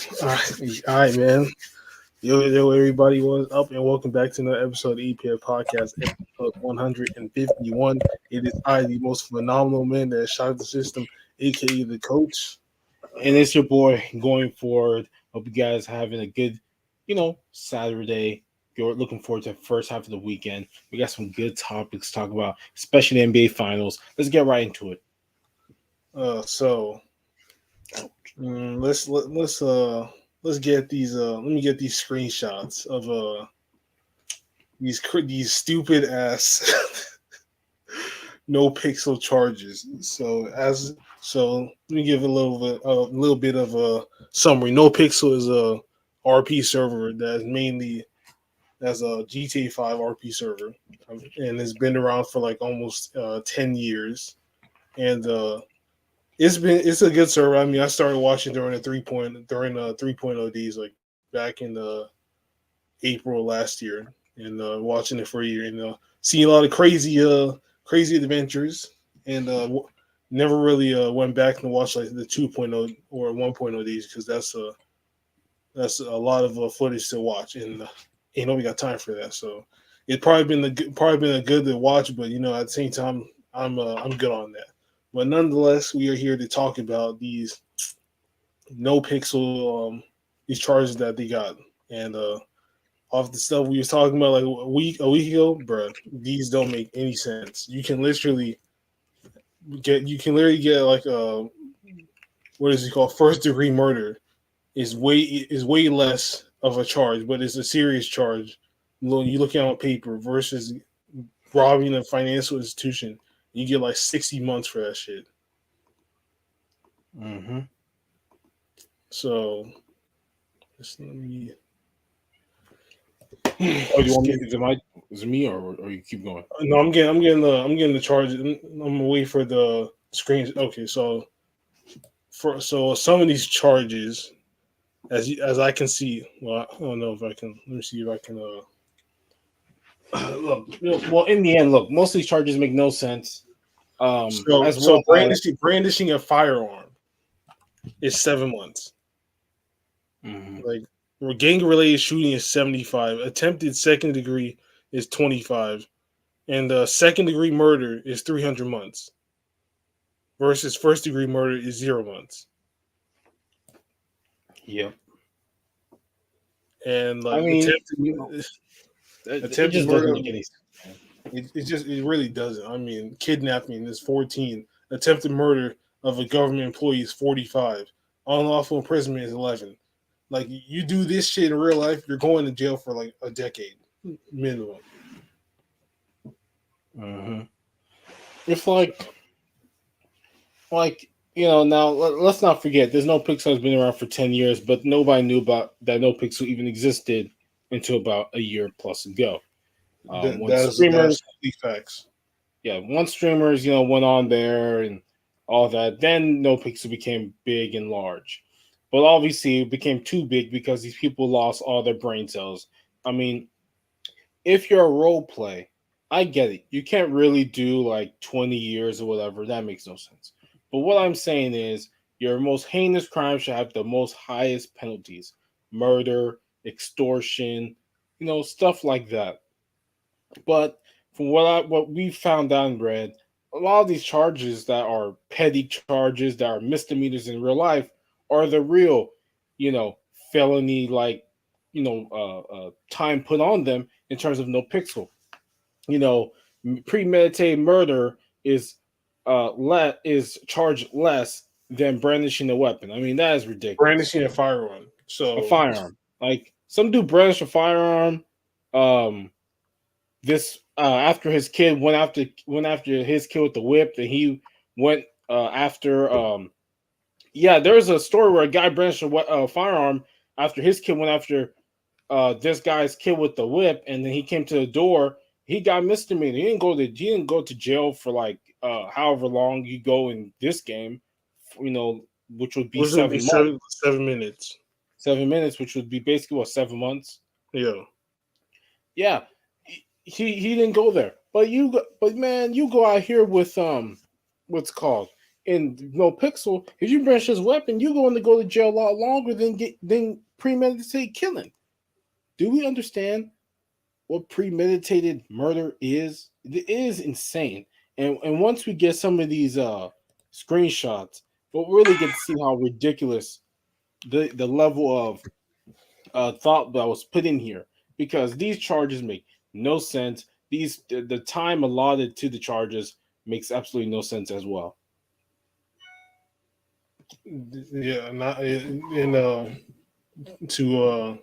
All right, man. Yo, everybody, what's up, and welcome back to another episode of APF Podcast, episode 151. It is I, the most phenomenal man that shocked the system, aka the coach. And it's your boy going forward. Hope you guys are having a good, Saturday. You're looking forward to the first half of the weekend. We got some good topics to talk about, especially the NBA Finals. Let's get right into it. So let's get these. Let me get these screenshots of these stupid ass no pixel charges. Let me give a little bit of a summary. No pixel is a RP server that's a GTA 5 RP server, and it's been around for like almost 10 years, and it's a good server. I mean, I started watching during the 3.0 days, like back in April last year, and watching it for a year, and seeing a lot of crazy adventures, and never really went back and watched like the 2.0 or 1.0 days because that's a lot of footage to watch, and ain't nobody got time for that. So it probably been a good to watch, but at the same time, I'm good on that. But nonetheless, we are here to talk about these no pixel these charges that they got, and off the stuff we was talking about like a week ago, bro. These don't make any sense. You can literally get like what is it called, first degree murder is way less of a charge, but it's a serious charge. You look at it on paper versus robbing a financial institution. You get like 60 months for that shit. Mm-hmm. So just let me Oh, do you want me? Is it me or you keep going? no, I'm getting the charge. I'm gonna wait for the screens. Okay, so some of these charges, as I can see, well, I don't know if I can. Let me see if I can. Well, in the end, look, most of these charges make no sense. So As well as brandishing a firearm is 7 months. Mhm. Like gang related shooting is 75. Attempted second degree is 25, and second degree murder is 300 months. Versus first degree murder is 0 months. Yep. And I like mean, it attempted just doesn't murder, make any sense. it really doesn't. I mean, kidnapping is 14. Attempted murder of a government employee is 45. Unlawful imprisonment is 11. Like you do this shit in real life, you're going to jail for like a decade minimum. Mm-hmm. It's now let's not forget. There's no Pixel has been around for 10 years, but nobody knew about that. No Pixel even existed until about a year plus ago. When That's streamers, complete facts. once streamers, went on there and all that, then No Pixel became big and large. But obviously, it became too big because these people lost all their brain cells. I mean, if you're a role play, I get it. You can't really do like 20 years or whatever. That makes no sense. But what I'm saying is your most heinous crime should have the most highest penalties. Murder, extortion, stuff like that. But from what we found out and read, a lot of these charges that are petty charges that are misdemeanors in real life are the real, you know, felony like time put on them in terms of no pixel. You know, premeditated murder is charged less than brandishing a weapon. I mean, that is ridiculous. Brandishing a firearm. A So firearm, like some dude brandish a firearm. Um, this after his kid went after his kid with the whip, and he went after yeah. There was a story where a guy brandished a firearm after his kid went after this guy's kid with the whip, and then he came to the door. He got misdemeanor. He didn't go to jail for like however long you go in this game, you know, which would be what's gonna be 7 months, 7 minutes? 7 minutes, which would be basically what 7 months. Yeah. Yeah, he didn't go there, but but man, you go out here with what's called in NoPixel, if you brandish this weapon, you're going to go to jail a lot longer than premeditated killing. Do we understand what premeditated murder is? It is insane. And once we get some of these screenshots, we'll really get to see how ridiculous the level of thought that was put in here, because these charges make no sense. The time allotted to the charges makes absolutely no sense as well. Yeah, not in to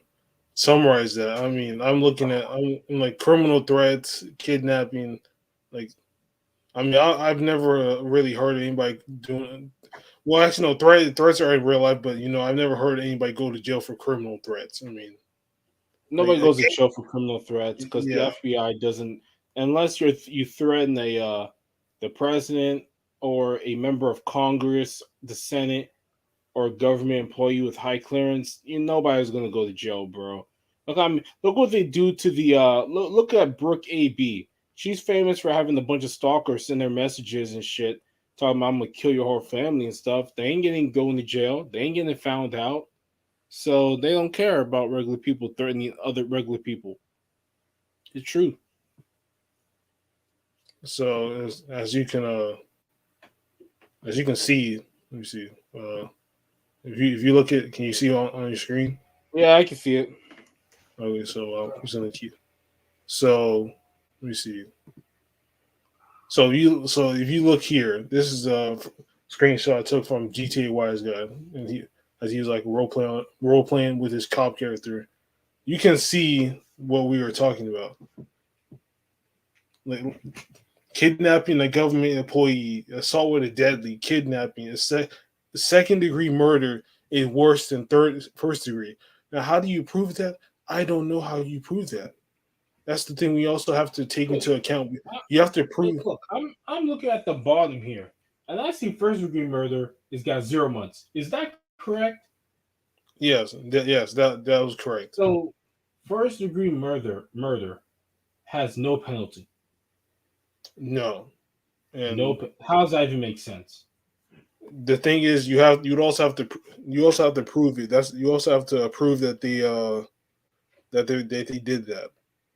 summarize that. I mean, I'm like criminal threats, kidnapping, like I mean, I've never really heard of anybody doing. Well, actually, no. Threats are in real life, but I've never heard anybody go to jail for criminal threats. I mean, Nobody goes to jail for criminal threats because the yeah. FBI doesn't, unless you threaten the president or a member of Congress, the Senate, or a government employee with high clearance. Nobody's gonna go to jail, bro. Look what they do to the look at Brooke AB. She's famous for having a bunch of stalkers send her messages and shit, talking about I'm gonna kill your whole family and stuff. They ain't getting going to jail. They ain't getting found out. So they don't care about regular people threatening other regular people. It's true. So as you can see, let me see. If you look at, can you see on your screen? Yeah, I can see it. Okay, so I'm sending it to you. So let me see. So if you look here, this is a screenshot I took from GTA Wise Guy, and he was like role playing with his cop character. You can see what we were talking about, like kidnapping a government employee, assault with a deadly, kidnapping, second degree murder is worse than first degree. Now, how do you prove that? I don't know how you prove that. That's the thing we also have to take Look, into account. You have to look, prove. look. I'm looking at the bottom here, and I see first degree murder is got 0 months. Is that correct? Yes, that was correct. So, first degree murder has no penalty. No, No, and how does that even make sense? the thing is, you also have to prove it. You also have to prove that they did that.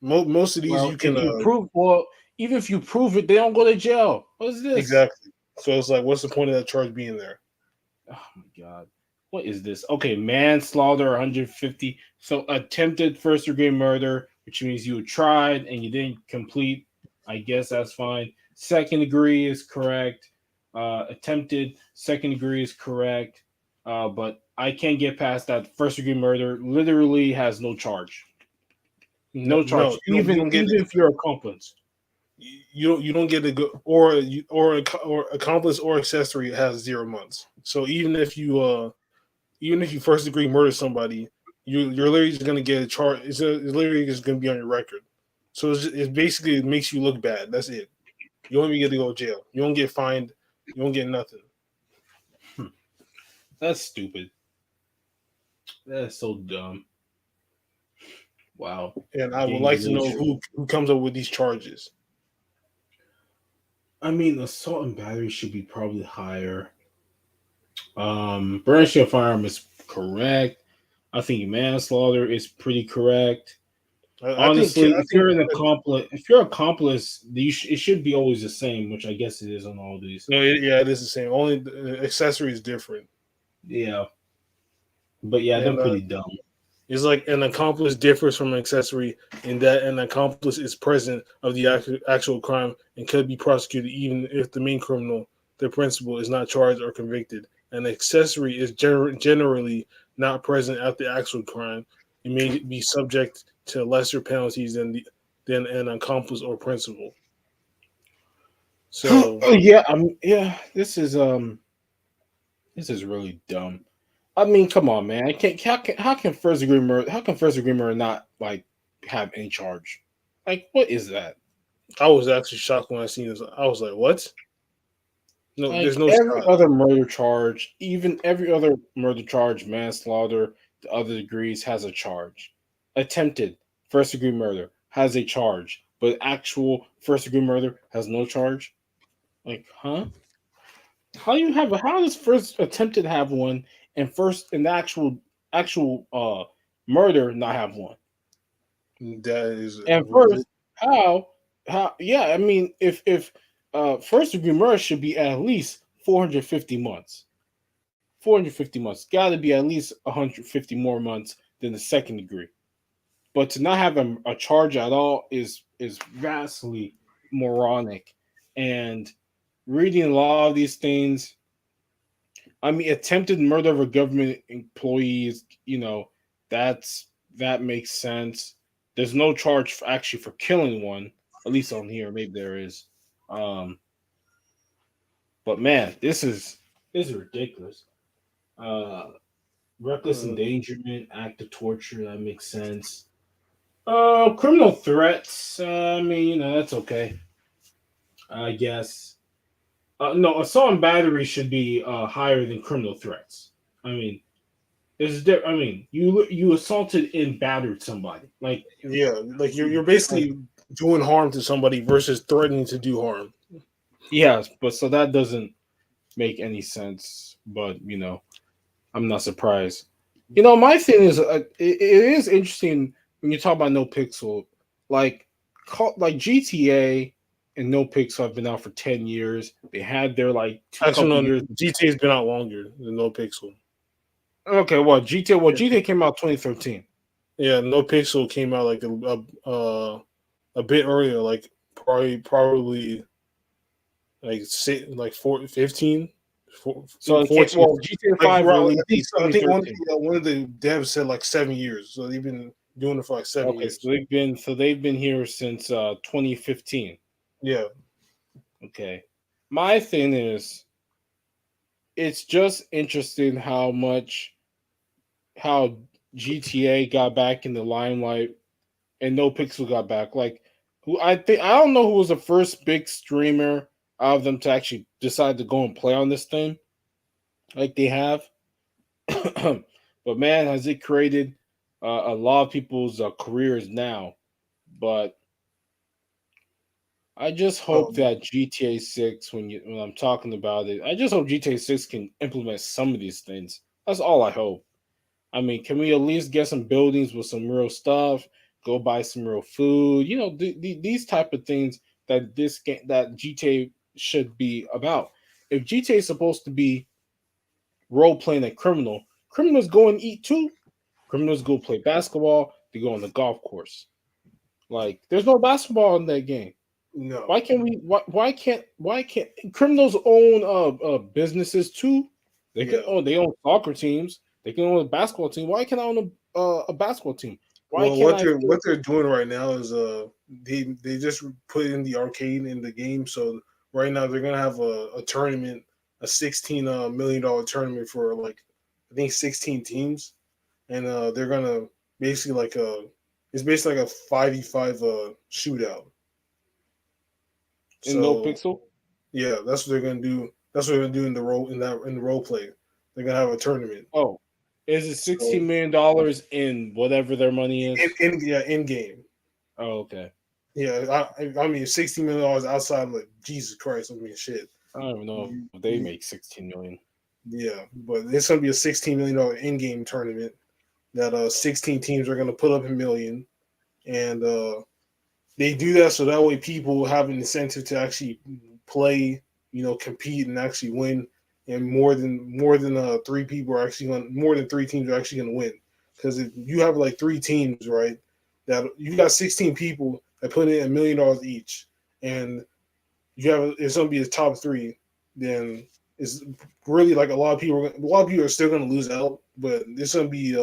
Most of these Well, you can if you prove, well, even if you prove it, they don't go to jail. What is this? exactly. So it's like, what's the point of that charge being there? Oh my god, what is this? Okay, manslaughter 150. So attempted first degree murder, which means you tried and you didn't complete. I guess that's fine. Second degree is correct. Attempted second degree is correct. But I can't get past that. First degree murder literally has no charge. No, No no, charge. you Even don't get even if you're accomplice. you don't get to go or accomplice or accessory has 0 months. So even if you first degree murder somebody, you're literally just gonna get a charge. It's literally just gonna be on your record. So it's basically it makes you look bad. That's it. You don't even get to go to jail. You don't get fined. You don't get nothing. Hmm. That's stupid. That's so dumb. Wow. And I would Game's like to really know true. who comes up with these charges. I mean, assault and battery should be probably higher. Brandishing a firearm is correct. I think manslaughter is pretty correct. Honestly, I think if you're accomplice, it should be always the same, which I guess it is on all these. no, yeah, it is the same. Only the accessory is different. Yeah, but yeah, they're And pretty dumb. it's like an accomplice differs from an accessory in that an accomplice is present of the actual crime and could be prosecuted even if the main criminal, the principal, is not charged or convicted. An accessory is generally not present at the actual crime. It may be subject to lesser penalties than an accomplice or principal. So Yeah, yeah. This is really dumb. I mean, come on, man. How can first degree murder? How can first degree murder not like have any charge? Like, what is that? I was actually shocked when I seen this. I was like, "What? No, there's Like no every shot." other murder charge, even every other murder charge, manslaughter, the other degrees has a charge. Attempted first degree murder has a charge, but actual first degree murder has no charge. Like, huh? how does first attempted have one and first and the actual murder not have one? That is And first, how yeah, I mean if first degree murder should be at least 450 months. 450 months. Gotta be at least 150 more months than the second degree. But to not have a charge at all is vastly moronic. And reading a lot of these things, I mean, attempted murder of a government employee is, that makes sense. There's no charge for actually for killing one, at least on here. Maybe there is. Um, but man, this is ridiculous. Uh, Reckless uh, endangerment, act of torture. That makes sense. Criminal threats. I mean, that's okay. I guess. No, assault and battery should be higher than criminal threats. I mean, I mean, you assaulted and battered somebody. yeah, like you're Like basically doing harm to somebody versus threatening to do harm. yes, but so that doesn't make any sense. But I'm not surprised. My thing is, it is interesting when you talk about No Pixel, like like GTA and No Pixel have been out for 10 years. They had their like two Actually, couple no, years. GTA's been out longer than No Pixel. Okay, what GTA? Well, GTA came out 2013. Yeah, No Pixel came out like a bit earlier, like probably like like 15, So it came 14. well GTA Like 5 released in I think 2013. one of the devs said like 7 years, so they've been doing it for like seven Okay, so years. they've been here since 2015. Yeah, Okay, my thing is it's just interesting how GTA got back in the limelight and No Pixel got back. Like who I don't know who was the first big streamer out of them to actually decide to go and play on this thing like they have. But man, has it created a lot of people's careers now. But I just hope um, that GTA 6, when I'm talking about it, I just hope GTA 6 can implement some of these things. That's all I hope. I mean, can we at least get some buildings with some real stuff? Go buy some real food. These type of things that this game that GTA should be about. If GTA is supposed to be role playing a criminal, criminals go and eat too. Criminals go play basketball. They go on the golf course. Like, there's no basketball in that game. no, Why can't we? Why can't criminals own businesses too? They can yeah. own. They own soccer teams. They can own a basketball team. Why can't I own a basketball team? Why Well, can't I what feel? they're doing right now is they just put in the arcade in the game. So right now they're gonna have a tournament, a $16 million tournament for like I think 16 teams, and they're gonna basically like it's basically like a 5v5 shootout. In No So Pixel? yeah, that's what they're gonna do. That's what they're gonna do in the role play. They're gonna have a tournament. Oh, is it So $16 million in whatever their money is? in game. Oh, okay. Yeah, I mean $60 million outside. I'm like Jesus Christ. I mean shit. I don't even know if they make 16 million. Yeah, but it's gonna be a $16 million in-game tournament that 16 teams are gonna put up 1 million, and they do that so that way people have an incentive to actually play, compete and actually win, and more than more than three teams are actually gonna win, because if you have like three teams, right, that you got 16 people that put in $1 million each, and it's gonna be the top three, then it's really like a lot of people are still gonna lose out, but it's gonna be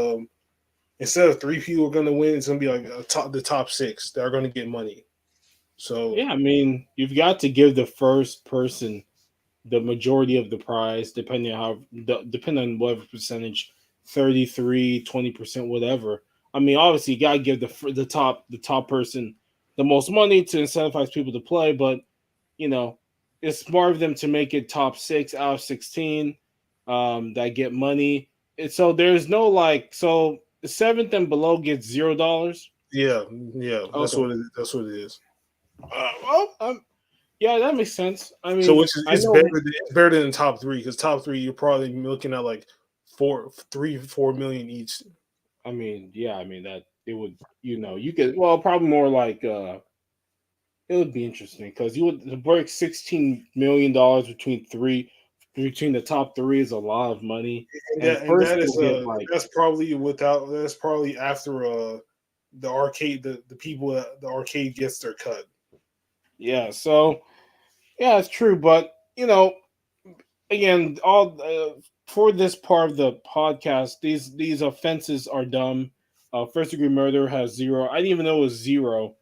instead of three people are gonna win, it's gonna be like the top six that are gonna get money. So Yeah, I mean, you've got to give the first person the majority of the prize, depending on whatever percentage, 33, 20%, whatever. I mean, obviously, you gotta give the top person the most money to incentivize people to play, but you know, it's smart of them to make it top 6 out of 16 that get money. So there's no so the seventh and below gets $0. yeah, yeah, Okay. that's what it is. Well, Yeah, that makes sense. I So mean, I it's know. better than the top three because top three you're probably looking at like 4 million each. I mean, yeah, I mean that it would, you could, well, probably more like it would be interesting because you would to break $16 million between the top three is a lot of money, and And first that you'll is get like, that's probably after the arcade the people at the arcade gets their cut. yeah, so yeah, it's true, but again, all for this part of the podcast, these offenses are dumb. First degree murder has zero. I didn't even know it was zero.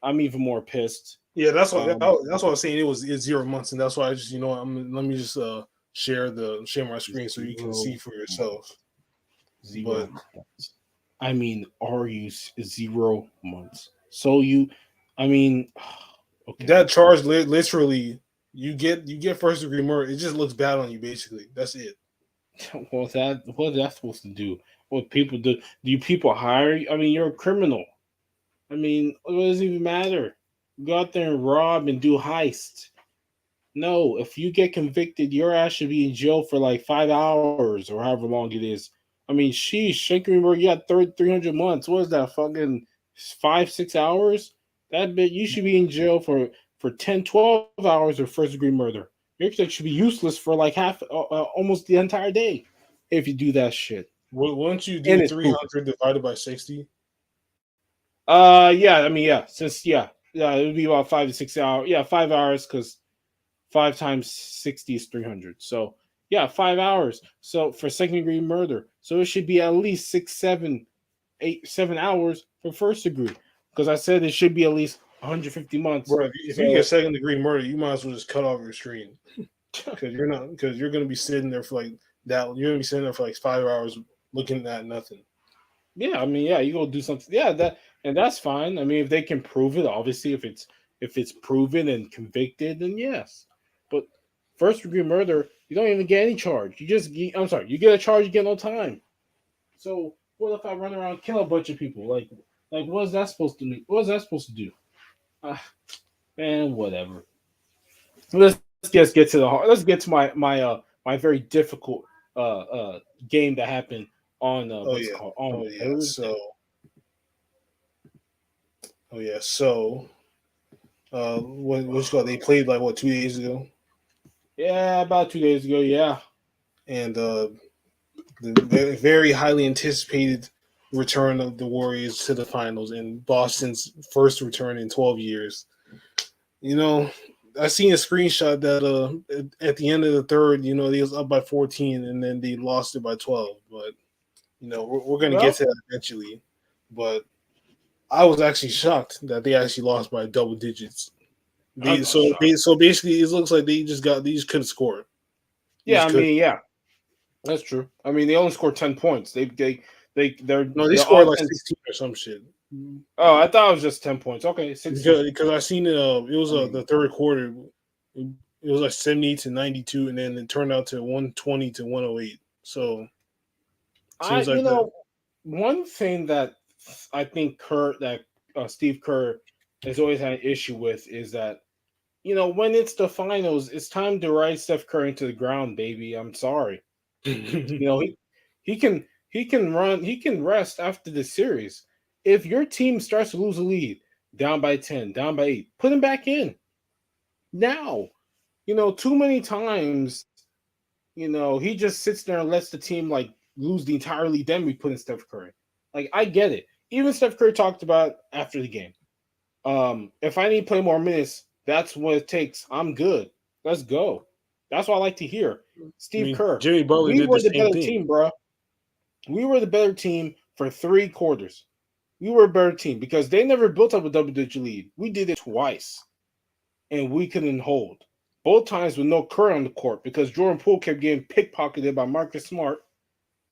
I'm even more pissed. Yeah, Um, that's what I was saying. It's 0 months, and that's why I just let me just share my screen so you can see zero for yourself. months. But 0 months. I mean, are you 0 months? So I mean, okay. that charge literally you get first degree murder. It just looks bad on you. Basically, that's it. Well, what is that supposed to do? What people do? Do you people hire you? I mean, you're a criminal. I mean, what does it even matter? Go out there and rob and do heist. No, if you get convicted, your ass should be in jail for like 5 hours or however long it is. I mean, sheesh, Shankenberg, you got 300 months. What is that, fucking 5, 6 hours? That bit, you should be in jail for 10, 12 hours of first degree murder. Your check should be useless for like almost the entire day if you do that shit. Once you And do it's proven. 300 divided by 60, Yeah, I mean, yeah, it would be about 5 to 6 hours. Yeah, 5 hours because 5 times 60 is 300. So yeah, 5 hours. So for second degree murder, so it should be at least 6, 7, 8, 7 hours for first degree because I said it should be at least 150 months. bro. If you get So second degree murder, you might as well just cut off your screen because you're gonna be sitting there for like that. You're gonna be sitting there for like 5 hours looking at nothing. yeah, I mean, yeah, you go do something. Yeah, that's fine. I mean, if they can prove it, obviously, if it's proven and convicted, then yes. But first degree murder, you don't even get any charge. I'm sorry, you get a charge, you get no time. So what if I run around and kill a bunch of people? Like what is that supposed to mean? What is that supposed to do? Uh, Man, whatever. Let's just get to the heart. Let's get to my very difficult game that happened on Oh what's it yeah, called on oh yeah. Thursday. Oh yeah. So what's called? They played like what 2 days ago, Yeah, about 2 days ago. Yeah. and the very highly anticipated return of the Warriors to the finals and Boston's first return in 12 years. You know, I seen a screenshot that at the end of the third, they was up by 14 and then they lost it by 12. But we're gonna get Well, to that eventually. But I was actually shocked that they actually lost by double digits. I'm not shocked. So basically it looks like they just couldn't score. They Yeah, just I couldn't. mean, yeah, that's true. I mean, they only scored 10 points. They're No, they the scored like offense. 16 or some shit. Oh, I thought it was just 10 points. Okay, 16. Because I seen it. It was I the mean, third quarter. It was like 70 to 92, and then it turned out to 120 to 108. So I seems like the one thing that I think Steve Kerr has always had an issue with is that when it's the finals, it's time to ride Steph Curry into the ground, baby. I'm sorry. You know he can rest after the series. If your team starts to lose a lead, down by 10, down by 8, put him back in now. Too many times, he just sits there and lets the team like lose the entire lead. Then we put in Steph Curry. Like I get it. Even Steph Curry talked about after the game. If I need to play more minutes, that's what it takes. I'm good. Let's go. That's what I like to hear. I Steve mean, Kerr, Jimmy Butler we did the were the same better thing. team, bro. We were the better team for 3 quarters. We were a better team because they never built up a double-digit lead. We did it twice, and we couldn't hold. Both times with no Curry on the court because Jordan Poole kept getting pickpocketed by Marcus Smart,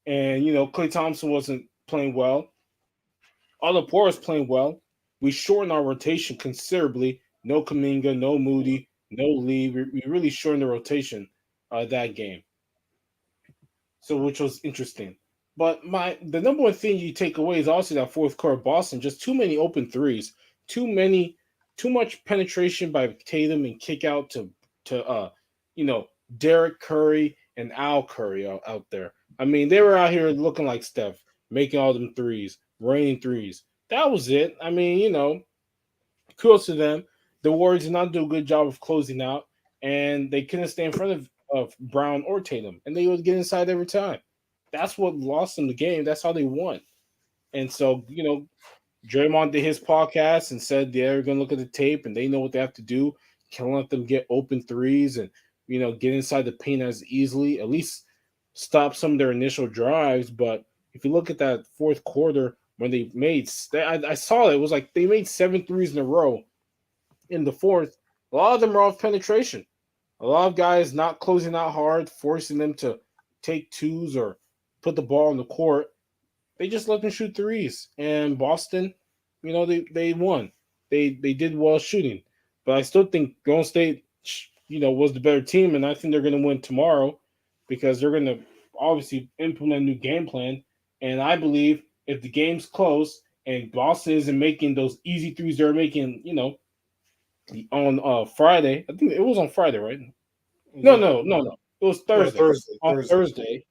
and Klay Thompson wasn't playing well. Other Poor was playing well. We shortened our rotation considerably. No Kaminga, no Moody, no Lee. We really shortened the rotation that game, so which was interesting. But the number one thing you take away is also that fourth quarter Boston just too many open threes, too many too much penetration by Tatum and kick out to you know Derek Curry and Al Curry out there. I mean, they were out here looking like Steph, making all them threes, raining threes. That was it. I mean, kudos to them. The Warriors did not do a good job of closing out, and they couldn't stay in front of Brown or Tatum, and they would get inside every time. That's what lost them the game. That's how they won. And so, Draymond did his podcast and said they're going to look at the tape and they know what they have to do. Can't let them get open threes and, get inside the paint as easily. At least stop some of their initial drives. But if you look at that fourth quarter when they made, I saw it was like they made 7 threes in a row in the fourth. A lot of them are off penetration. A lot of guys not closing out hard, forcing them to take twos or put the ball on the court. They just let them shoot threes. And Boston, they won. They did well shooting. But I still think Golden State, was the better team, and I think they're going to win tomorrow because they're going to obviously implement a new game plan. And I believe if the game's close and Boston isn't making those easy threes they're making, on Friday. I think it was on Friday, right? No. It was Thursday. On Thursday.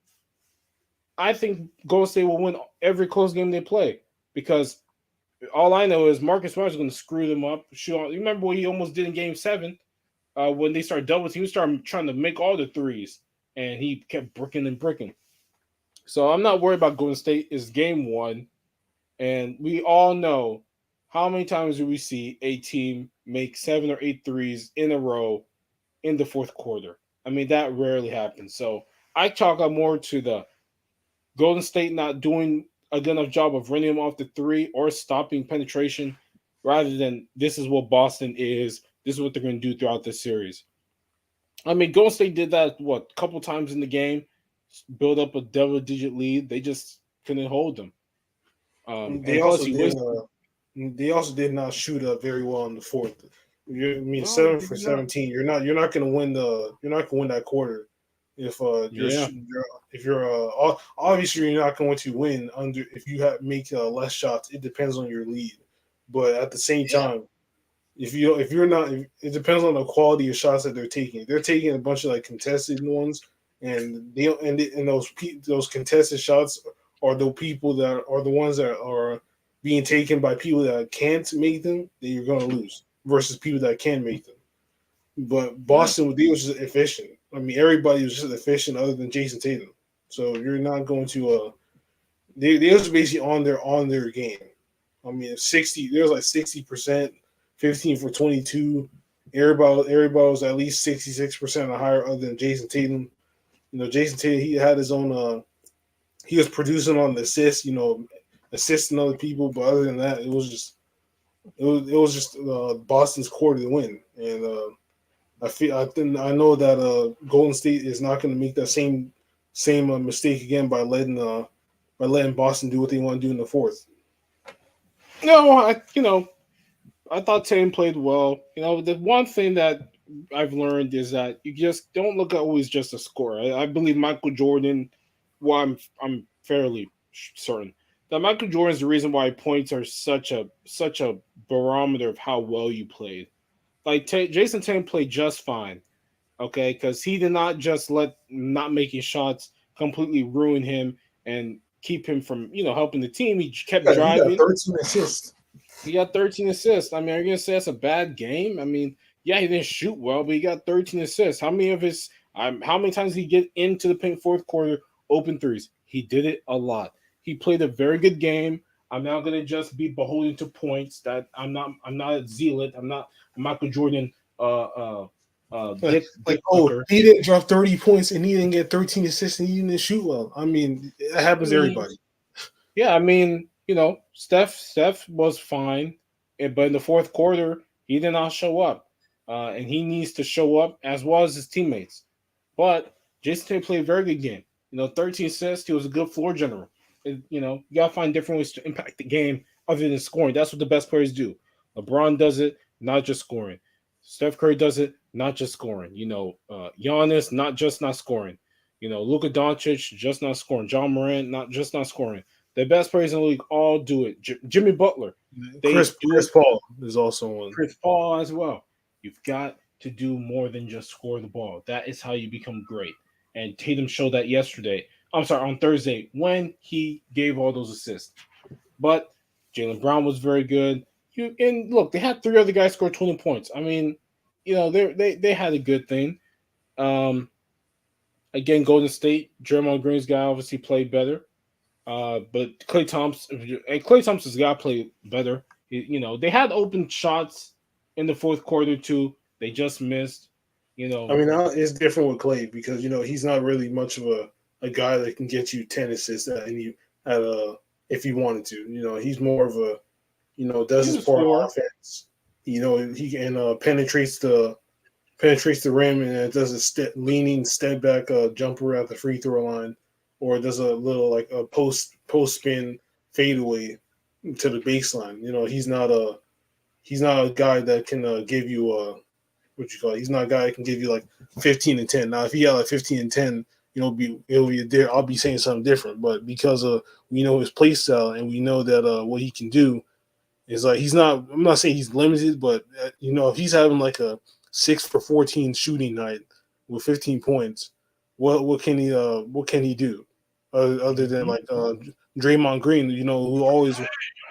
I think Golden State will win every close game they play because all I know is Marcus Smart is going to screw them up. You remember what he almost did in Game 7 when they started double team? He started trying to make all the threes, and he kept bricking and bricking. So I'm not worried about Golden State. It's Game 1, and we all know how many times do we see a team make 7 or 8 threes in a row in the fourth quarter? I mean, that rarely happens. So I chalk up more to the Golden State not doing a good enough job of running them off the three or stopping penetration rather than this is what Boston is. This is what they're going to do throughout this series. I mean, Golden State did that, a couple times in the game, build up a double-digit lead. They just couldn't hold them. They also did not shoot up very well in the fourth. 7 for 17. You're not going to win that quarter if you're obviously you're not going to win if you make less shots. It depends on your lead, but at the same time, if you're not, it depends on the quality of shots that they're taking. They're taking a bunch of contested ones, and those contested shots are the people that are the ones that are being taken by people that can't make them. That you're going to lose versus people that can make them. But Boston, they was just efficient. I mean, everybody was just efficient other than Jason Tatum. So you're not going to they was basically on their game. I mean, 60. There was 60%, 15 for 22. Everybody was at least 66% or higher other than Jason Tatum. Jason Tatum, he had his own. He was producing on the assists. Assisting other people, but other than that, it was just Boston's quarter to win, and I know that Golden State is not going to make that same mistake again by letting Boston do what they want to do in the fourth. No, I thought Tatum played well. The one thing that I've learned is that you just don't look at always just a score. I believe Michael Jordan. Well, I'm fairly certain that Michael Jordan is the reason why points are such a barometer of how well you played. Jason Tatum played just fine, okay, because he did not just let not making shots completely ruin him and keep him from helping the team. He kept driving. He got 13 assists. He got 13 assists. I mean, are you gonna say that's a bad game? I mean, yeah, he didn't shoot well, but he got 13 assists. How many times did he get into the paint fourth quarter open threes? He did it a lot. He played a very good game. I'm not gonna just be beholden to points. That I'm not a zealot. I'm not Michael Jordan. He didn't drop 30 points and he didn't get 13 assists and he didn't shoot well. I mean, it happens to everybody. Yeah, I mean, Steph was fine, but in the fourth quarter, he did not show up, and he needs to show up as well as his teammates. But Jason Tatum played a very good game. 13 assists. He was a good floor general. You gotta find different ways to impact the game other than scoring. That's what the best players do. LeBron does it, not just scoring. Steph Curry does it, not just scoring. Giannis, not scoring. Luka Doncic, just not scoring. John Morant, not scoring. The best players in the league all do it. Jimmy Butler, They do. Chris Paul is also one. Chris Paul as well. You've got to do more than just score the ball. That is how you become great. And Tatum showed that yesterday. I'm sorry, on Thursday when he gave all those assists. But Jaylen Brown was very good. And look, they had three other guys score 20 points. I mean, they had a good thing. Um, Again, Golden State, Draymond Green's guy obviously played better. But Klay Thompson's got to play better. They had open shots in the fourth quarter too. They just missed. I mean, now it's different with Clay because he's not really much of a guy that can get you 10 assists if he wanted to. He's more of a does He's his a part on scorer. offense. He can penetrates the rim and does a leaning step back jumper at the free throw line, or does a little like a post spin fadeaway to the baseline. He's not a guy that can give you what you call it. He's not a guy that can give you like 15 and 10. Now, if he had like 15 and 10, I'll be saying something different. But because of his play style and we know that what he can do is like he's not. I'm not saying he's limited, but if he's having like a 6 for 14 shooting night with 15 points, what can he do other than Mhm. like Draymond Green,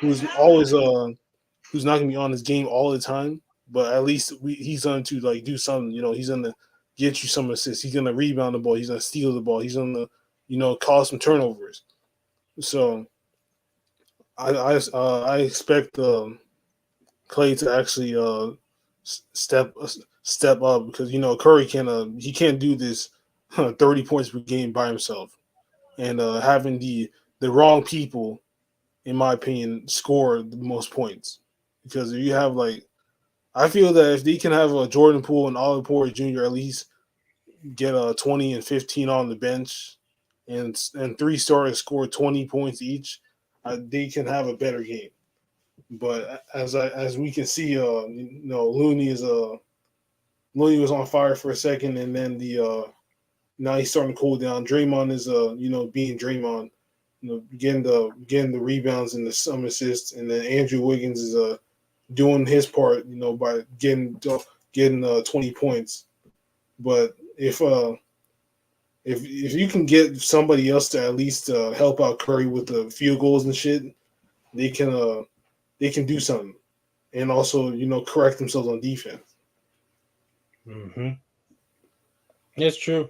who's always who's not gonna be on his game all the time, but at least he's going to like do something. He's gonna get you some assists. He's gonna rebound the ball. He's gonna steal the ball. He's gonna cause some turnovers. So I expect Clay to actually step up because Curry he can't do this 30 points per game by himself, and having the wrong people, in my opinion, score the most points because if you have like I feel that if they can have a Jordan Poole and Ollie Porter Jr. at least get a 20 and 15 on the bench, and three starters score 20 points each, they can have a better game. But as we can see, Looney was on fire for a second, and then now he's starting to cool down. Draymond is being Draymond, getting the rebounds and the some assists, and then Andrew Wiggins is doing his part, by getting 20 points. But if you can get somebody else to at least help out Curry with the field goals and shit, they can do something, and also correct themselves on defense. Mm-hmm. That's true.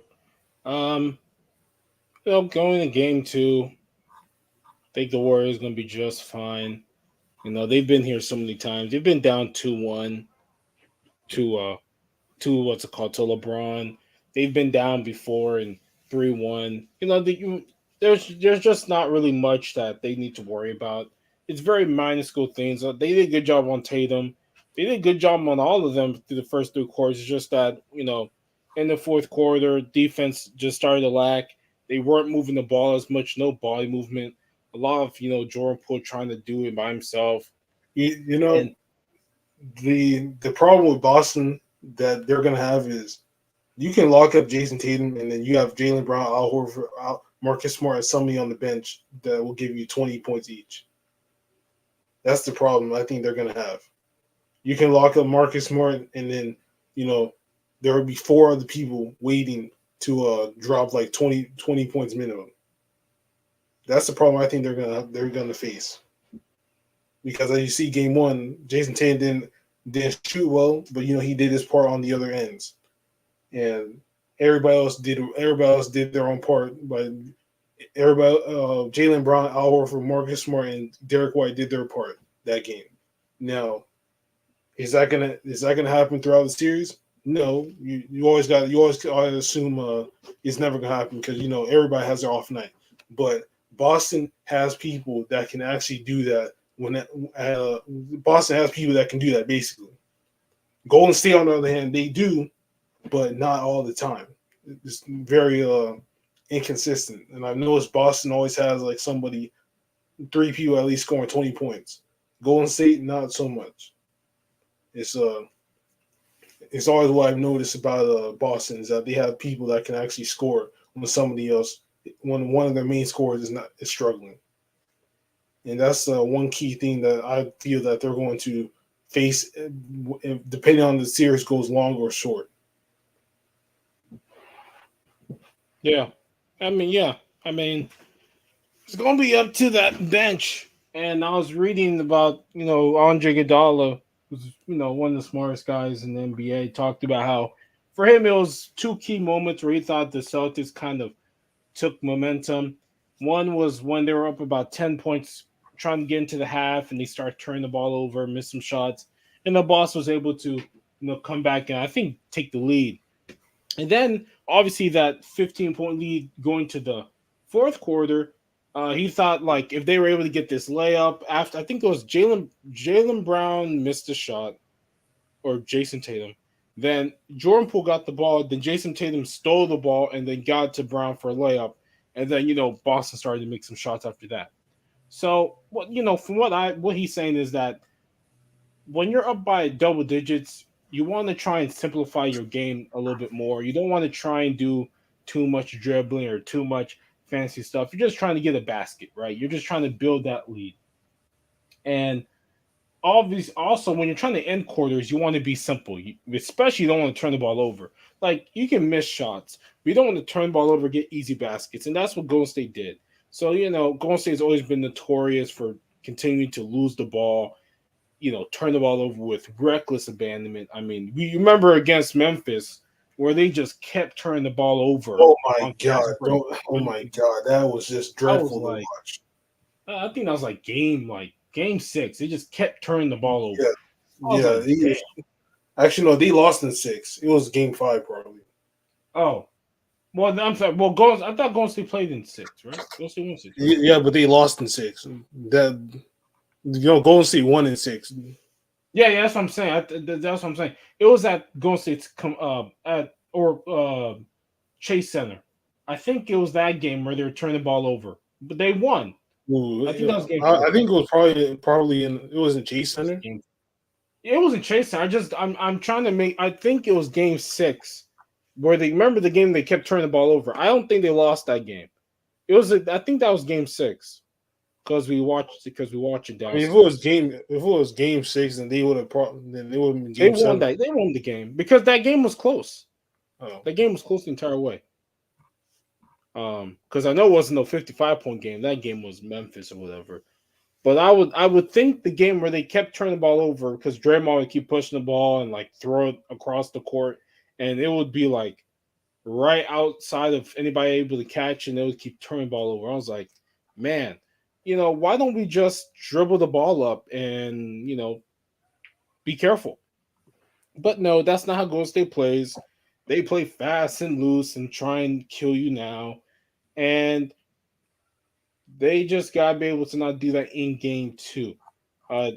Um, Going to game two, I think the Warriors going to be just fine. They've been here so many times. They've been down 2-1 to what's it called, to LeBron. They've been down before in 3-1. There's just not really much that they need to worry about. It's very minuscule things. They did a good job on Tatum. They did a good job on all of them through the first three quarters. It's just that in the fourth quarter, defense just started to lack. They weren't moving the ball as much. No body movement. A lot of Jordan Poole trying to do it by himself. You know And the problem with Boston that they're gonna have is you can lock up Jason Tatum, and then you have Jaylen Brown, Al Horford, Marcus Smart, and somebody on the bench that will give you 20 points each. That's the problem I think they're gonna have. You can lock up Marcus Smart, and then you know there will be four other people waiting to drop like 20 points minimum. That's the problem I think they're gonna face because as you see, game one, Jason Tatum didn't shoot well, but he did his part on the other ends, and everybody else did their own part. But Jaylen Brown, Al Horford, Marcus Smart, and Derek White did their part that game. Now, is that gonna happen throughout the series? No, you always gotta assume it's never gonna happen because everybody has their off night. But Boston has people that can actually do that. Boston has people that can do that basically. Golden State, on the other hand, they do, but not all the time. It's very inconsistent. And I've noticed Boston always has like three people at least scoring 20 points. Golden State, not so much. It's uh it's always what I've noticed about Boston is that they have people that can actually score when somebody else when one of their main scorers is struggling. and that's one key thing that I feel that they're going to face, depending on the series goes long or short. Yeah, yeah, I mean, it's gonna be up to that bench. And I was reading about Andre Iguodala, who's one of the smartest guys in the NBA, talked about how for him it was two key moments where he thought the Celtics kind of took momentum. One was when they were up about 10 points, trying to get into the half, and they start turning the ball over, miss some shots, and the boss was able to come back and I think take the lead. And then obviously that 15-point lead going to the fourth quarter, he thought like if they were able to get this layup after I think it was Jalen Brown missed a shot or Jason Tatum. Then Jordan Poole got the ball. Then Jason Tatum stole the ball and then got to Brown for a layup. And then Boston started to make some shots after that. So what from what he's saying is that when you're up by double digits, you want to try and simplify your game a little bit more. You don't want to try and do too much dribbling or too much fancy stuff. You're just trying to get a basket, right? You're just trying to build that lead. And obviously, also when you're trying to end quarters, you want to be simple. Especially you don't want to turn the ball over. Like you can miss shots, but you don't want to turn the ball over, get easy baskets, and that's what Golden State did. So Golden State has always been notorious for continuing to lose the ball, turn the ball over with reckless abandonment. I mean, we remember against Memphis where they just kept turning the ball over Oh my on god! fast break. Oh my god! That was just I was dreadful to like, watch. I think that was like game six. They just kept turning the ball over. Yeah, I was yeah. like, damn. Actually, no, they lost in six. It was game five, probably. Oh, well, I'm sorry. Well, I thought Golden State played in six, right? Golden State won six, right? Yeah, but they lost in six. That Golden State won in six. Yeah, that's what I'm saying. That's what I'm saying. It was at Golden State's at or Chase Center. I think it was that game where they were turning the ball over, but they won. Ooh, I think that was game I four. think it was probably in it was in Chase Center. Game. It wasn't Chase Center. I'm trying to make. I think it was game six where they remember the game they kept turning the ball over. I don't think they lost that game. I think that was game six because we watched it I mean, if it was downstairs. game six, then they would have then they would have been They game won seven. that. They won the game because that game was close. Oh, That game was close the entire way. Because I know it wasn't no 55-point game. That game was Memphis or whatever. But I would think the game where they kept turning the ball over because Draymond would keep pushing the ball and like throw it across the court, and it would be like right outside of anybody able to catch, and they would keep turning the ball over. I was like, man, why don't we just dribble the ball up and be careful? But no, that's not how Golden State plays. They play fast and loose and try and kill you now. And they just gotta be able to not do that in game two.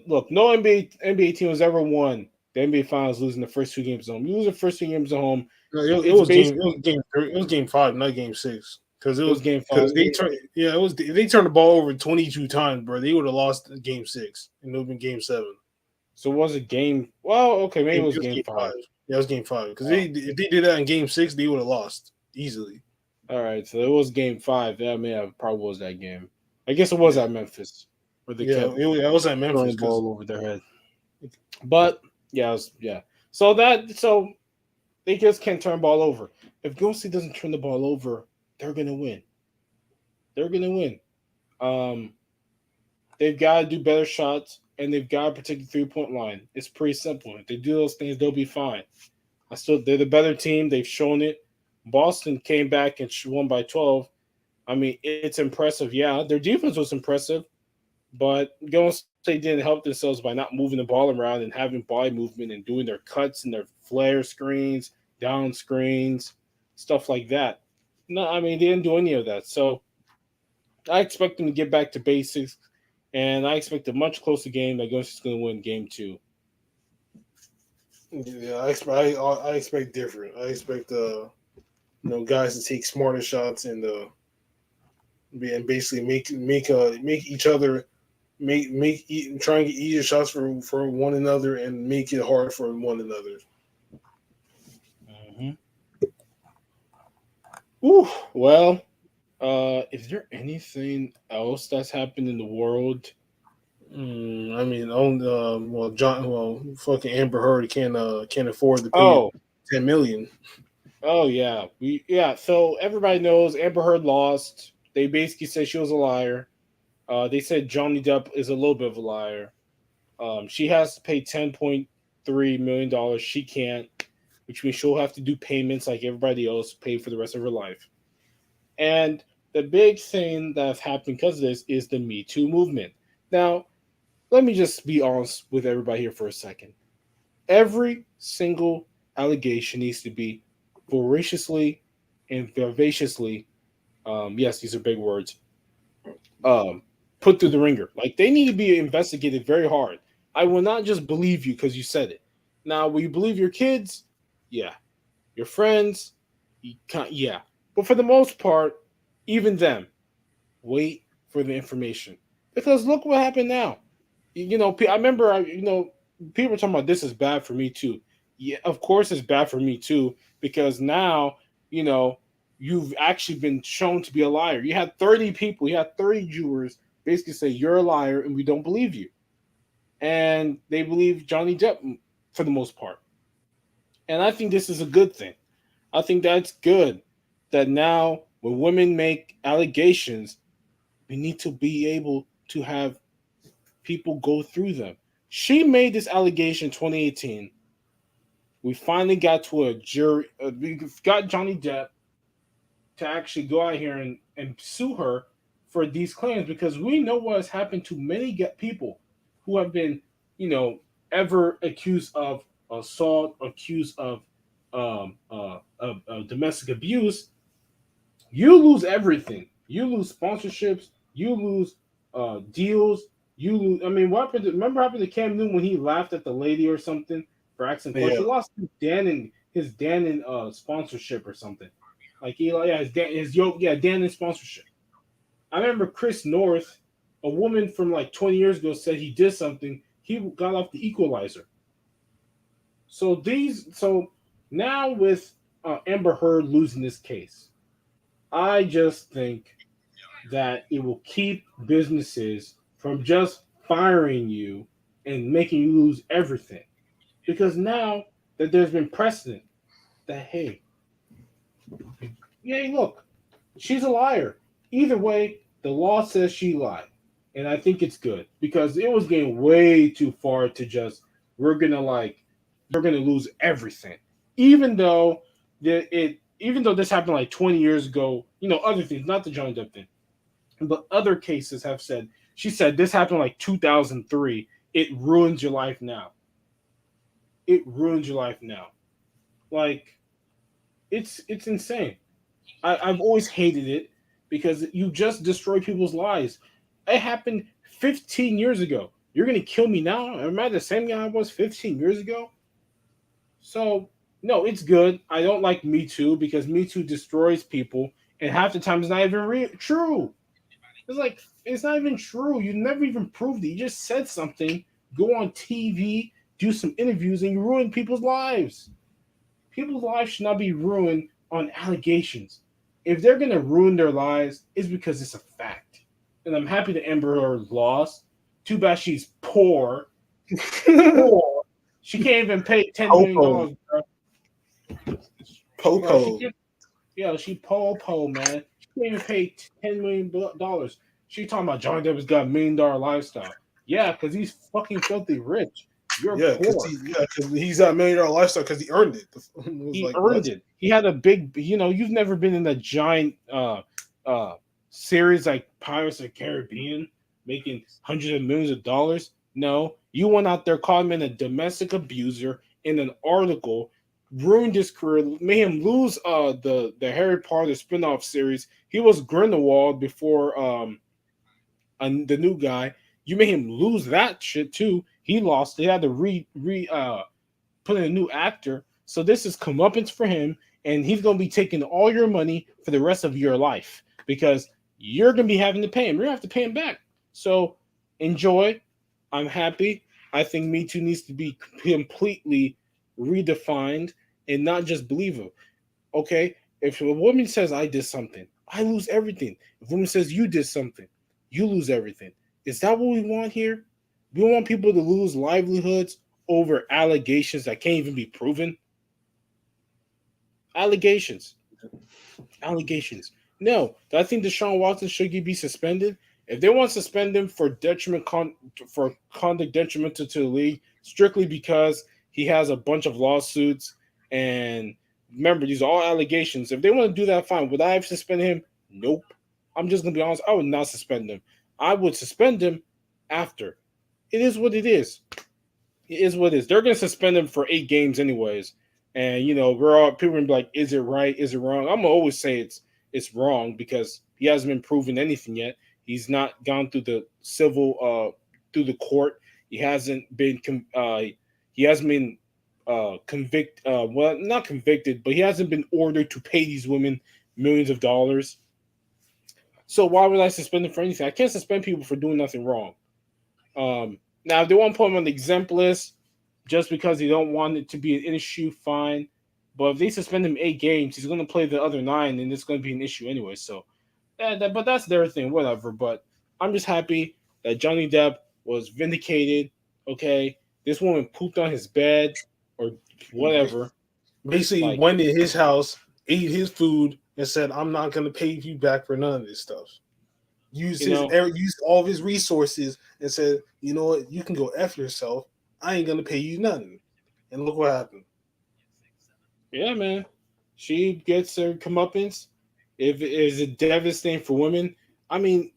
Look, no NBA team has ever won the NBA Finals losing the first two games at home. You lose the first two games at home, no, it's it basically was game it was game five, not game six. Because it was game five. because they turned it was they turned the ball over 22 times, bro. They would have lost game six and it would have been game seven. So was it game? Well, okay, maybe it It was was game game five. five. Yeah, it was game five. Because Oh, if they did that in game six, they would have lost easily. all right, so it was game five. That may have probably was that game. I guess it was Yeah, at Memphis where they yeah. kept It was at throwing Memphis the because ball over their head. But yeah, yeah. So they just can't turn the ball over. If Golden State doesn't turn the ball over, they're gonna win. They're gonna win. Um, they've got to do better shots and they've got to protect the 3-point line. It's pretty simple. If they do those things, they'll be fine. They're the better team. They've shown it. Boston came back and won by 12. I mean, it's impressive. Yeah, their defense was impressive, but Golden State didn't help themselves by not moving the ball around and having body movement and doing their cuts and their flare screens, down screens, stuff like that. No, I mean, they didn't do any of that. So I expect them to get back to basics, and I expect a much closer game that Golden State's going to win game two. yeah, I expect different. I expect guys to take smarter shots and basically make each other try and get easier shots for one another and make it hard for one another. Mm-hmm. Ooh, well, is there anything else that's happened in the world I mean, on well, fucking Amber Heard can't afford to pay Oh, 10 million. oh yeah, yeah. So everybody knows Amber Heard lost. They basically said she was a liar. They said Johnny Depp is a little bit of a liar. She has to pay $10.3 million. She can't, which means she'll have to do payments like everybody else, pay for the rest of her life. And the big thing that's happened because of this is the Me Too movement. Now, let me just be honest with everybody here for a second. Every single allegation needs to be voraciously and vivaciously, yes, these are big words, um, put through the ringer. Like they need to be investigated very hard. I will not just believe you because you said it. Now, will you believe your kids? Yeah. Your friends? You can't, yeah. But for the most part, even them, wait for the information. Because look what happened now. I remember, people were talking about this is bad for me too. Yeah, of course it's bad for me too because now, you know, you've actually been shown to be a liar. You had 30 people, you had 30 jurors basically say you're a liar and we don't believe you. And they believe Johnny Depp for the most part. And I think this is a good thing. I think that's good that now when women make allegations, we need to be able to have people go through them. She made this allegation in 2018. We finally got to a jury. We got Johnny Depp to actually go out here and sue her for these claims because we know what has happened to many people who have been, you know, ever accused of assault, accused of domestic abuse. You lose everything. You lose sponsorships. You lose deals. You lose. I mean, what happened? Remember what happened to Cam Newton when he laughed at the lady or something for asking questions? Yeah, He lost his Dan and sponsorship or something. Like yeah, Dan and sponsorship. I remember Chris North, a woman from like 20 years ago, said he did something. He got off the Equalizer. So now with Amber Heard losing this case, I just think that it will keep businesses from just firing you and making you lose everything. Because now that there's been precedent that, hey, yeah, look, she's a liar. Either way, the law says she lied. And I think it's good because it was getting way too far to just, we're going to like, you're going to lose everything. Even though even though this happened like 20 years ago, other things, not the Johnny Depp thing, but other cases have said, she said this happened like 2003. It ruins your life now. It ruins your life now. Like it's insane. I've always hated it because you just destroy people's lives. It happened 15 years ago. You're gonna kill me now? Am I the same guy I was 15 years ago? So no, it's good. I don't like Me Too because Me Too destroys people, and half the time it's not even true. It's like it's not even true. You never even proved it. You just said something, go on TV, do some interviews, and you ruin people's lives. People's lives should not be ruined on allegations. If they're gonna ruin their lives, it's because it's a fact. And I'm happy that Amber Heard lost. Too bad she's poor. Poor. She can't even pay Popo, $10 million. Bro, she Popo. can't. Yeah, she po man. She can't even pay $10 million. She talking about Johnny Depp's got $1 million lifestyle. Yeah, because he's fucking filthy rich. You're Yeah, poor. because he's got $1 million lifestyle because he earned it. It was He like earned what? it. He had a big. You've never been in a giant uh series like Pirates of the Caribbean, making hundreds of millions of dollars. No, you went out there, called him a domestic abuser in an article, ruined his career, made him lose the Harry Potter spin-off series. He was Grindelwald before and the new guy. You made him lose that shit too. He lost. They had to put in a new actor. So this is comeuppance for him, and he's going to be taking all your money for the rest of your life because you're going to be having to pay him. You're going to have to pay him back. So enjoy. I'm happy. I think Me Too needs to be completely redefined and not just believe it. Okay, if a woman says I did something, I lose everything. If a woman says you did something, you lose everything. Is that what we want here? We want people to lose livelihoods over allegations that can't even be proven. Allegations. Allegations. No, I think Deshaun Watson should be suspended. If they want to suspend him for for conduct detrimental to the league, strictly because he has a bunch of lawsuits, and remember these are all allegations. If they want to do that, fine. Would I have suspended him? Nope. I'm just gonna be honest. I would not suspend him. I would suspend him after. It is what it is. It is what it is. They're going to suspend him for 8 games anyways. And we're all people gonna be like, is it right? Is it wrong? I'm gonna always say it's wrong because he hasn't been proven anything yet. He's not gone through the civil through the court. He hasn't been he hasn't been convicted. Well, not convicted, but he hasn't been ordered to pay these women millions of dollars. So why would I suspend him for anything? I can't suspend people for doing nothing wrong. Now, if they want to put him on the exempt list just because they don't want it to be an issue, fine. But if they suspend him 8 games, he's going to play the other 9, and it's going to be an issue anyway. So, but that's their thing, whatever. But I'm just happy that Johnny Depp was vindicated. Okay, this woman pooped on his bed or whatever. Basically, Like, went in his house, ate his food, and said, "I'm not going to pay you back for none of this stuff." Used you know, used all of his resources and said, "You know what? You can go f yourself. I ain't gonna pay you nothing." And look what happened. yeah, man. She gets her comeuppance. If it is it devastating for women, I mean,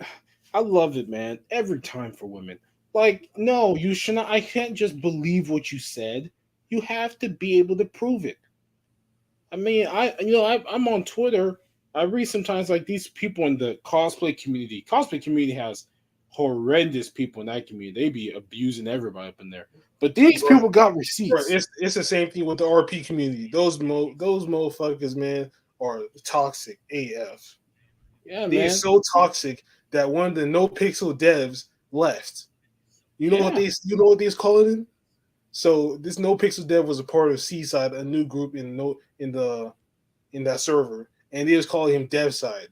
I love it, man. Every time for women. Like, no, you should not. I can't just believe what you said. You have to be able to prove it. I mean, I'm on Twitter. I read sometimes like these people in the cosplay community. Cosplay community has horrendous people in that community. They be abusing everybody up in there. But these But, people got bro, receipts. it's the same thing with the RP community. Those motherfuckers, man, are toxic AF. Yeah, They are man. so toxic that one of the NoPixel devs left. Yeah. You know what they was calling it? So this NoPixel dev was a part of Seaside, a new group in that server, and they was calling him DevSide.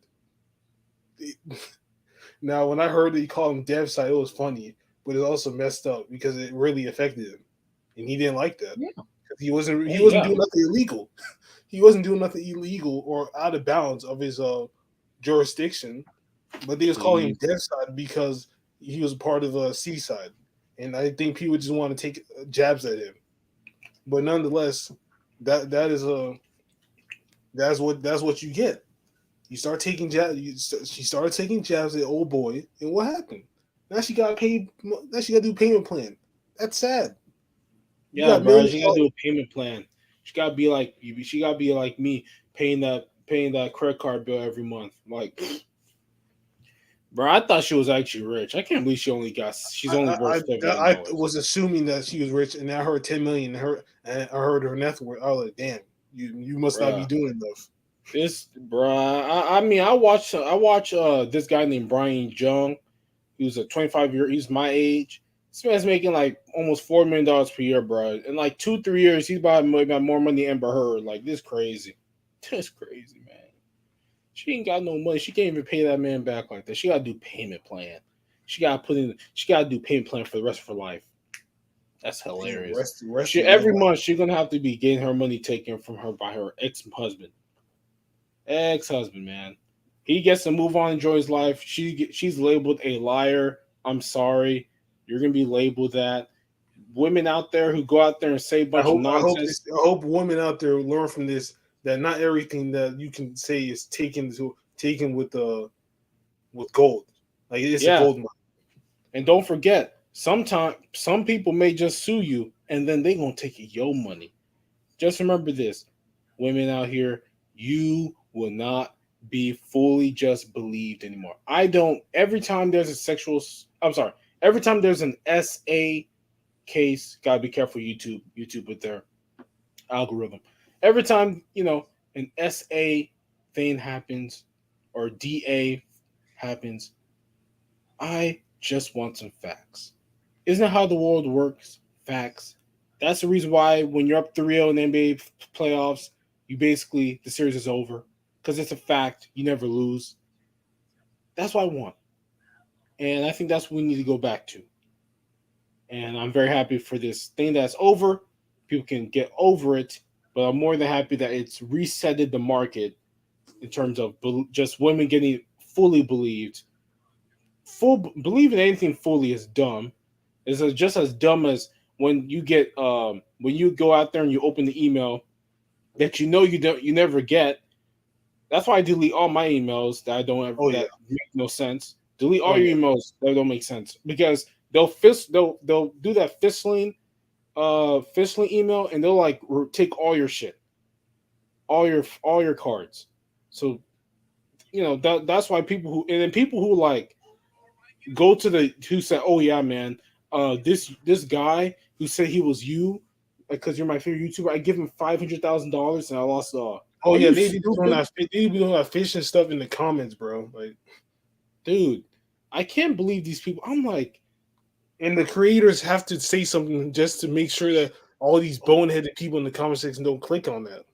Now, when I heard that he called him DevSide, it was funny, but it also messed up because it really affected him, and he didn't like that. Yeah. He Hey, wasn't yeah. doing nothing illegal. He wasn't doing nothing illegal or out of bounds of his jurisdiction, but they was calling him Please. DevSide because he was part of Seaside, and I think people just want to take jabs at him. But nonetheless, that is that's what you get. You start taking jabs. She started taking jabs at old boy, and what happened? Now she got paid. Now she got to do payment plan. That's sad. You Yeah, got bro. millions She of gotta dollars. do a payment plan. She gotta be like me, paying that credit card bill every month. Like, bro, I thought she was actually rich. I can't believe she's only worth $7 million. I was assuming that she was rich, and I heard 10 million. And I heard her net worth. I was like, damn, you must not be Bruh. doing enough. I mean, I watch this guy named Brian Jung. He was a 25 year. He's my age. This man's making like almost $4 million per year, bro. In like 2 3 years, he's about to make more money than Amber Heard. Like, this crazy. This crazy, man. She ain't got no money. She can't even pay that man back like that. She gotta do payment plan. She gotta do payment plan for the rest of her life. That's Damn, hilarious. rest She of your every life. month she's gonna have to be getting her money taken from her by her ex-husband. Ex-husband, man. He gets to move on, enjoy his life. She's labeled a liar. I'm sorry. You're gonna be labeled that. Women out there who go out there and say a bunch of nonsense. I hope women out there learn from this that not everything that you can say is taken with gold. Like it's a Yeah. gold mine. And don't forget, sometimes some people may just sue you and then they gonna take your money. Just remember this, women out here, you will not be fully just believed anymore. I don't. Every time there's a I'm sorry. Every time there's an SA case, gotta be careful. YouTube with their algorithm. Every time an SA thing happens or DA happens, I just want some facts. Isn't that how the world works? Facts. That's the reason why when you're up 3-0 in the NBA playoffs, the series is over. Because it's a fact. You never lose. That's what I want. And I think that's what we need to go back to. and I'm very happy for this thing that's over. People can get over it, but I'm more than happy that it's resetted the market in terms of just women getting fully believed. Full believing anything fully is dumb. It's just as dumb as when you go out there and you open the email that you never get. That's why I delete all my emails that I don't ever Oh yeah. that make no sense. Delete Oh all yeah. your emails that don't make sense because they'll do that fistling email, and they'll like take all your shit, all your cards. So that's why people who like go to the who said, "Oh yeah, man, this guy who said he was you because you're my favorite YouTuber. I give him $500,000 and I lost all." Oh Are yeah. you They be doing stupid, that. They be doing that fishing stuff in the comments, bro. Like, dude? I can't believe these people. I'm like, and the creators have to say something just to make sure that all these boneheaded people in the comment section don't click on that.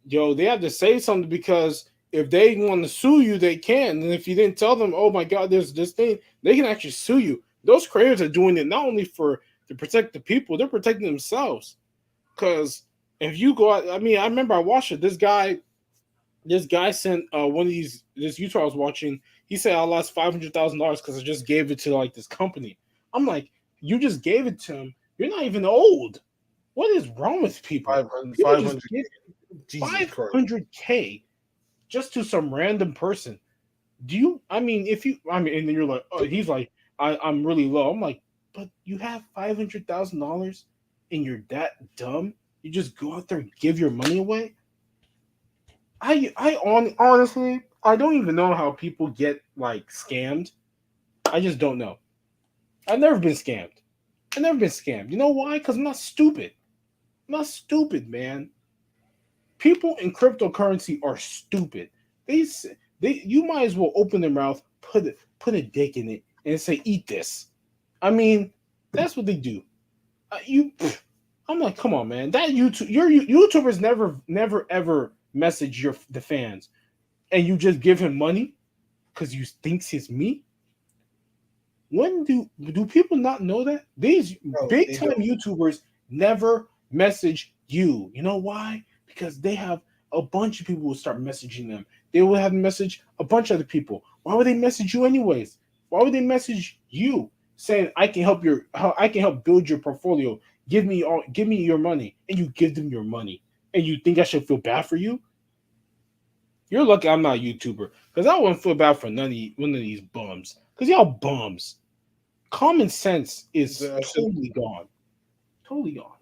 yo, they have to say something because if they want to sue you, they can. And if you didn't tell them, oh my god, there's this thing, they can actually sue you. Those creators are doing it not only for to protect the people, they're protecting themselves. Because if you go out, I mean, I remember I watched it. This guy sent one of this YouTuber I was watching. He said I lost $500,000 because I just gave it to like this company. I'm like, you just gave it to him. You're not even old. What is wrong with people? 500, People 500. just give Jesus Christ. 500K just to some random person. Do you? I mean, if you, I mean, and then you're like, oh, he's like, I'm really low. I'm like, but you have $500,000 and you're that dumb. You just go out there and give your money away. Honestly, I don't even know how people get like scammed. I just don't know. I've never been scammed. I've never been scammed. You know why? Because I'm not stupid. I'm not stupid, man. People in cryptocurrency are stupid. They you might as well open their mouth, put a dick in it, and say, "Eat this." I mean, that's what they do. I'm like, come on, man. That YouTubers never ever message the fans, and you just give him money because you thinks he's me. When do people not know that these No, big they time don't. YouTubers never message you? You know why? Because they have a bunch of people who start messaging them. They will have message a bunch of other people. Why would they message you anyways? Why would they message you saying I can help build your portfolio? Give me your money, and you give them your money, and you think I should feel bad for you? You're lucky I'm not a YouTuber because I wouldn't feel bad for one of these bums because y'all bums. Common sense is I should, totally gone. Totally gone.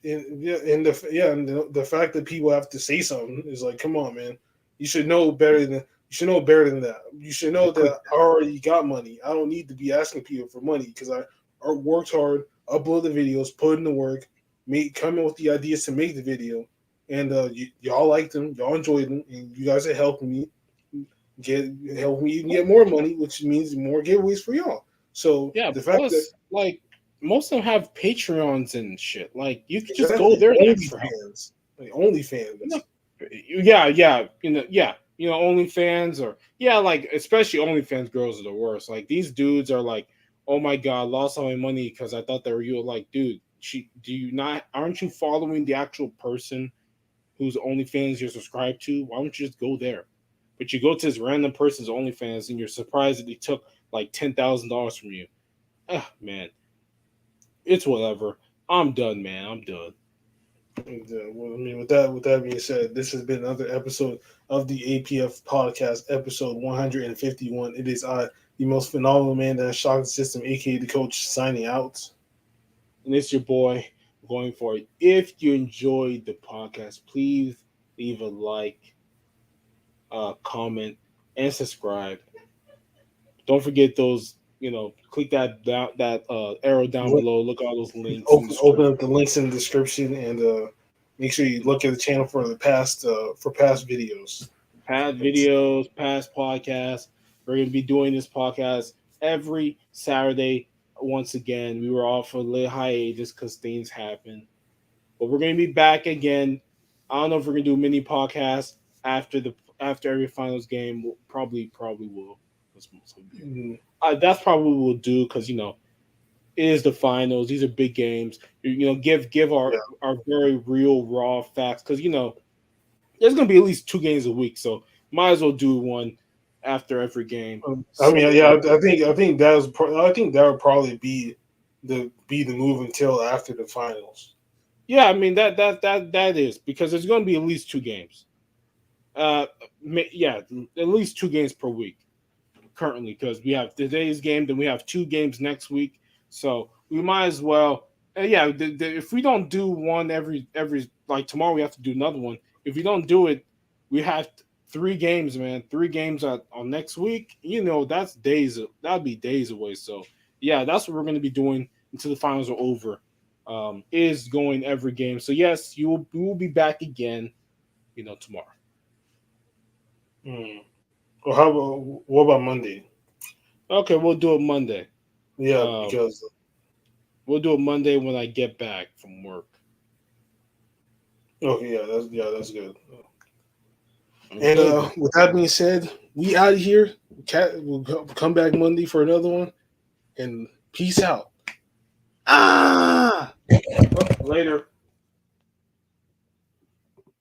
and the fact that people have to say something is like, come on, man. You should know better than you should know better than that. You should know The quick that I already got money. I don't need to be asking people for money because I worked hard, upload the videos, put in the work, come in with the ideas to make the video, and y'all liked them, y'all enjoyed them, and you guys are helping me get help me get more money, which means more giveaways for y'all. So yeah. the fact that Plus, like most of them have Patreons and shit. Like you could just go exactly there and ask for help. OnlyFans, like OnlyFans. No, yeah, yeah, yeah. OnlyFans or yeah, like especially OnlyFans girls are the worst. Like these dudes are like, oh my god, lost all my money because I thought they were you. Like, dude, do you not? Aren't you following the actual person whose OnlyFans you're subscribed to? Why don't you just go there? But you go to this random person's OnlyFans and you're surprised that they took like $10,000 from you. Ah, man, it's whatever. I'm done, man. I'm done. And, well, I mean, with that being said, this has been another episode of the APF podcast, episode 151. It is I, the most phenomenal man that has shocked the system, aka the coach, signing out. And it's your boy going for it. If you enjoyed the podcast, please leave a like, comment, and subscribe. Don't forget those. Click that arrow down Look, below. Look at all those links in the open description. up the links in the description and make sure you look at the channel for the past videos. Past videos, past podcasts. We're going to be doing this podcast every Saturday. Once again, we were off a little hiatus because things happen, but we're going to be back again. I don't know if we're going to do a mini podcast after every finals game. We'll probably will. Mm, That's probably what we'll do because It is the finals. These are big games. Give Yeah. our very real raw facts because there's gonna be at least 2 games a week, so might as well do one after every game. I So mean, yeah, I think I think that would probably be the move until after the finals. yeah, I mean that is because there's gonna be at least 2 games. Uh, yeah, at least 2 games per week currently because we have today's game, then we have 2 games next week. So we might as well. Yeah, if we don't do one every like tomorrow, we have to do another one. If we don't do it, we have 3 games, man. 3 games on next week. That's days. That'd be days away. So yeah, that's what we're going to be doing until the finals are over. Is going every game. So yes, we will be back again. Tomorrow. Hmm. Well, what about Monday? Okay, we'll do it Monday. Yeah, Um, because We'll do it Monday when I get back from work. okay, that's good. And Okay, then. with that being said, we out of here. We'll come back Monday for another one. And peace out. Ah.